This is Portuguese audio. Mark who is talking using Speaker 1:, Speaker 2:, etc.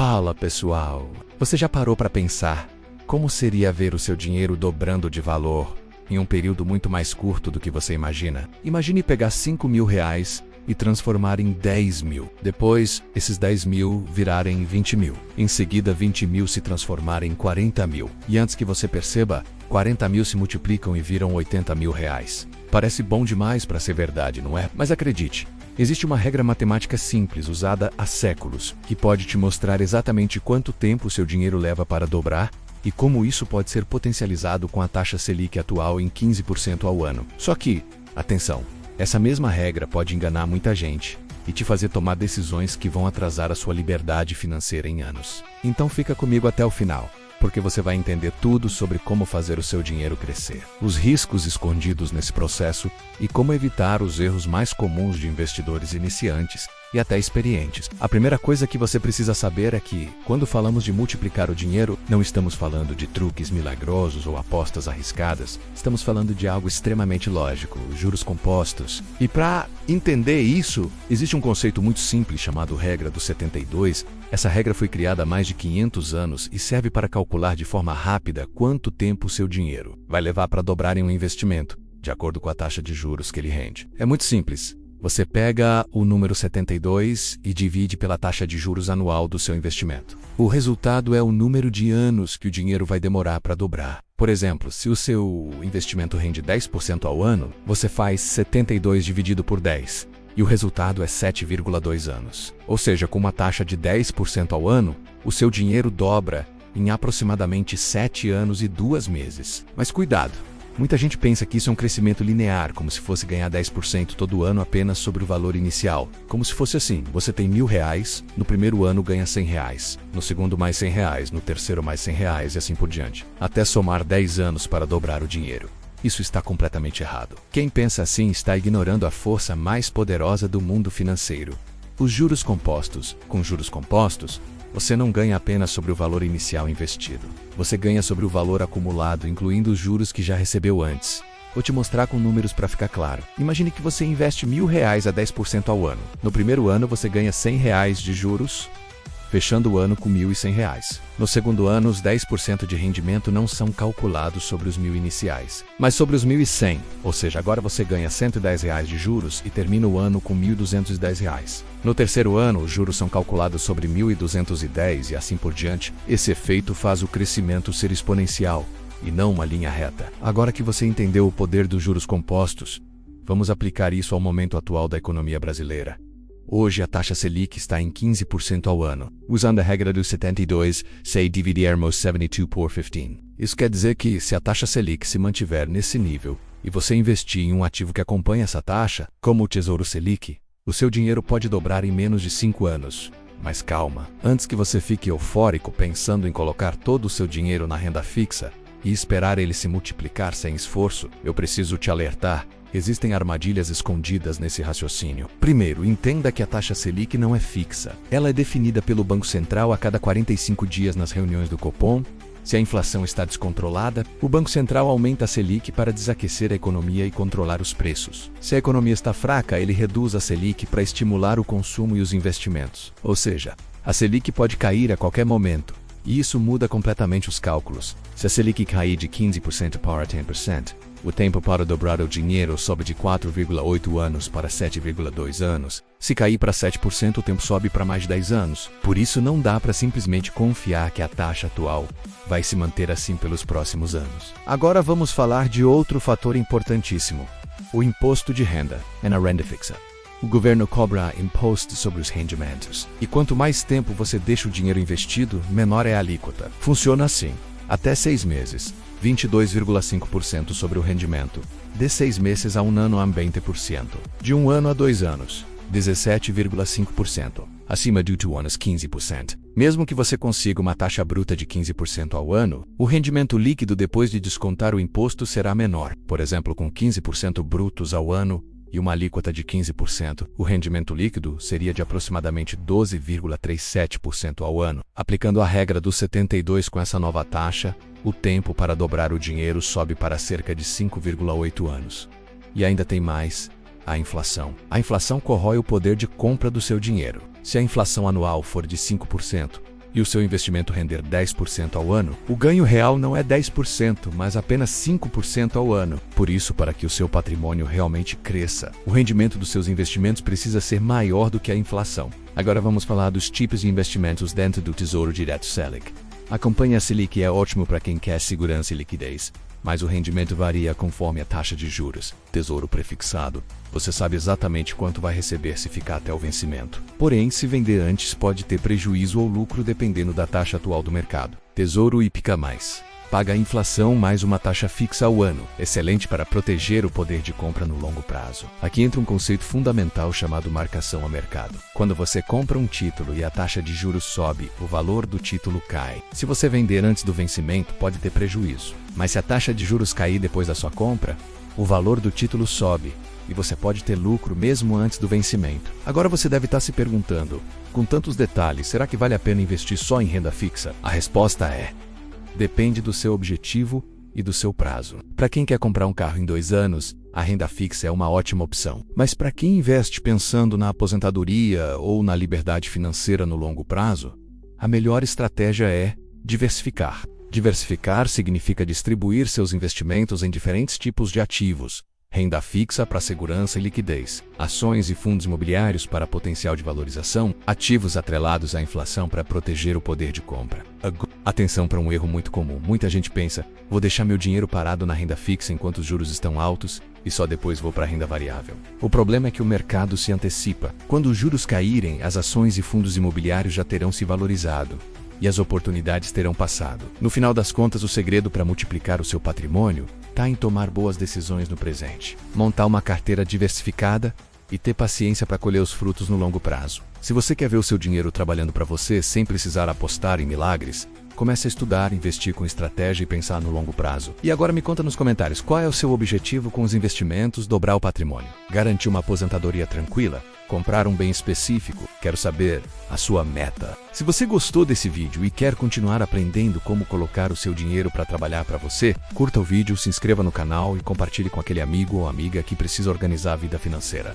Speaker 1: Fala, pessoal! Você já parou para pensar como seria ver o seu dinheiro dobrando de valor em um período muito mais curto do que você imagina? Imagine pegar 5 mil reais e transformar em 10 mil. Depois, esses 10 mil virarem 20 mil. Em seguida, 20 mil se transformarem em 40 mil. E antes que você perceba, 40 mil se multiplicam e viram 80 mil reais. Parece bom demais para ser verdade, não é? Mas acredite, existe uma regra matemática simples usada há séculos que pode te mostrar exatamente quanto tempo o seu dinheiro leva para dobrar e como isso pode ser potencializado com a taxa Selic atual em 15% ao ano. Só que, atenção, essa mesma regra pode enganar muita gente e te fazer tomar decisões que vão atrasar a sua liberdade financeira em anos. Então fica comigo até o final, porque você vai entender tudo sobre como fazer o seu dinheiro crescer, os riscos escondidos nesse processo e como evitar os erros mais comuns de investidores iniciantes e até experientes. A primeira coisa que você precisa saber é que, quando falamos de multiplicar o dinheiro, não estamos falando de truques milagrosos ou apostas arriscadas. Estamos falando de algo extremamente lógico, juros compostos. E para entender isso, existe um conceito muito simples chamado regra dos 72. Essa regra foi criada há mais de 500 anos e serve para calcular de forma rápida quanto tempo o seu dinheiro vai levar para dobrar em um investimento, de acordo com a taxa de juros que ele rende. É muito simples. Você pega o número 72 e divide pela taxa de juros anual do seu investimento. O resultado é o número de anos que o dinheiro vai demorar para dobrar. Por exemplo, se o seu investimento rende 10% ao ano, você faz 72 dividido por 10. E o resultado é 7,2 anos. Ou seja, com uma taxa de 10% ao ano, o seu dinheiro dobra em aproximadamente 7 anos e 2 meses. Mas cuidado! Muita gente pensa que isso é um crescimento linear, como se fosse ganhar 10% todo ano apenas sobre o valor inicial. Como se fosse assim, você tem R$1.000, no primeiro ano ganha R$100, no segundo mais R$100, no terceiro mais R$100 e assim por diante, até somar 10 anos para dobrar o dinheiro. Isso está completamente errado. Quem pensa assim está ignorando a força mais poderosa do mundo financeiro. Os juros compostos. Com juros compostos, você não ganha apenas sobre o valor inicial investido. Você ganha sobre o valor acumulado, incluindo os juros que já recebeu antes. Vou te mostrar com números para ficar claro. Imagine que você investe R$1.000 a 10% ao ano. No primeiro ano, você ganha R$100 de juros, fechando o ano com R$1.100. No segundo ano, os 10% de rendimento não são calculados sobre os 1.000 iniciais, mas sobre os 1.100, ou seja, agora você ganha R$110 de juros e termina o ano com R$1.210. No terceiro ano, os juros são calculados sobre 1.210 e assim por diante. Esse efeito faz o crescimento ser exponencial e não uma linha reta. Agora que você entendeu o poder dos juros compostos, vamos aplicar isso ao momento atual da economia brasileira. Hoje a taxa Selic está em 15% ao ano. Usando a regra dos 72, se dividirmos 72 por 15. Isso quer dizer que, se a taxa Selic se mantiver nesse nível e você investir em um ativo que acompanha essa taxa, como o Tesouro Selic, o seu dinheiro pode dobrar em menos de 5 anos. Mas calma, antes que você fique eufórico pensando em colocar todo o seu dinheiro na renda fixa e esperar ele se multiplicar sem esforço, eu preciso te alertar. Existem armadilhas escondidas nesse raciocínio. Primeiro, entenda que a taxa Selic não é fixa. Ela é definida pelo Banco Central a cada 45 dias nas reuniões do Copom. Se a inflação está descontrolada, o Banco Central aumenta a Selic para desaquecer a economia e controlar os preços. Se a economia está fraca, ele reduz a Selic para estimular o consumo e os investimentos. Ou seja, a Selic pode cair a qualquer momento. E isso muda completamente os cálculos. Se a Selic cair de 15% para 10%, o tempo para dobrar o dinheiro sobe de 4,8 anos para 7,2 anos. Se cair para 7%, o tempo sobe para mais de 10 anos. Por isso, não dá para simplesmente confiar que a taxa atual vai se manter assim pelos próximos anos. Agora vamos falar de outro fator importantíssimo: o imposto de renda, a renda fixa. O governo cobra imposto sobre os rendimentos. E quanto mais tempo você deixa o dinheiro investido, menor é a alíquota. Funciona assim: até 6 meses, 22,5% sobre o rendimento. De 6 meses a 1 ano a 20%. De 1 ano a 2 anos, 17,5%. Acima de 2 anos, 15%. Mesmo que você consiga uma taxa bruta de 15% ao ano, o rendimento líquido depois de descontar o imposto será menor. Por exemplo, com 15% brutos ao ano e uma alíquota de 15%, o rendimento líquido seria de aproximadamente 12,37% ao ano. Aplicando a regra dos 72 com essa nova taxa, o tempo para dobrar o dinheiro sobe para cerca de 5,8 anos. E ainda tem mais: a inflação. A inflação corrói o poder de compra do seu dinheiro. Se a inflação anual for de 5% e e o seu investimento render 10% ao ano, o ganho real não é 10%, mas apenas 5% ao ano. Por isso, para que o seu patrimônio realmente cresça, o rendimento dos seus investimentos precisa ser maior do que a inflação. Agora vamos falar dos tipos de investimentos dentro do Tesouro Direto Selic. A campanha Selic é ótimo para quem quer segurança e liquidez, mas o rendimento varia conforme a taxa de juros. Tesouro prefixado, você sabe exatamente quanto vai receber se ficar até o vencimento. Porém, se vender antes, pode ter prejuízo ou lucro dependendo da taxa atual do mercado. Tesouro IPCA+. Paga a inflação mais uma taxa fixa ao ano, excelente para proteger o poder de compra no longo prazo. Aqui entra um conceito fundamental chamado marcação a mercado. Quando você compra um título e a taxa de juros sobe, o valor do título cai. Se você vender antes do vencimento, pode ter prejuízo. Mas se a taxa de juros cair depois da sua compra, o valor do título sobe e você pode ter lucro mesmo antes do vencimento. Agora você deve estar se perguntando, com tantos detalhes, será que vale a pena investir só em renda fixa? A resposta é: depende do seu objetivo e do seu prazo. Para quem quer comprar um carro em 2 anos, a renda fixa é uma ótima opção. Mas para quem investe pensando na aposentadoria ou na liberdade financeira no longo prazo, a melhor estratégia é diversificar. Diversificar significa distribuir seus investimentos em diferentes tipos de ativos. Renda fixa para segurança e liquidez, ações e fundos imobiliários para potencial de valorização, ativos atrelados à inflação para proteger o poder de compra. Atenção para um erro muito comum. Muita gente pensa, vou deixar meu dinheiro parado na renda fixa enquanto os juros estão altos e só depois vou para a renda variável. O problema é que o mercado se antecipa. Quando os juros caírem, as ações e fundos imobiliários já terão se valorizado e as oportunidades terão passado. No final das contas, o segredo para multiplicar o seu patrimônio está em tomar boas decisões no presente, montar uma carteira diversificada e ter paciência para colher os frutos no longo prazo. Se você quer ver o seu dinheiro trabalhando para você sem precisar apostar em milagres, comece a estudar, investir com estratégia e pensar no longo prazo. E agora me conta nos comentários, qual é o seu objetivo com os investimentos? Dobrar o patrimônio? Garantir uma aposentadoria tranquila? Comprar um bem específico? Quero saber a sua meta. Se você gostou desse vídeo e quer continuar aprendendo como colocar o seu dinheiro para trabalhar para você, curta o vídeo, se inscreva no canal e compartilhe com aquele amigo ou amiga que precisa organizar a vida financeira.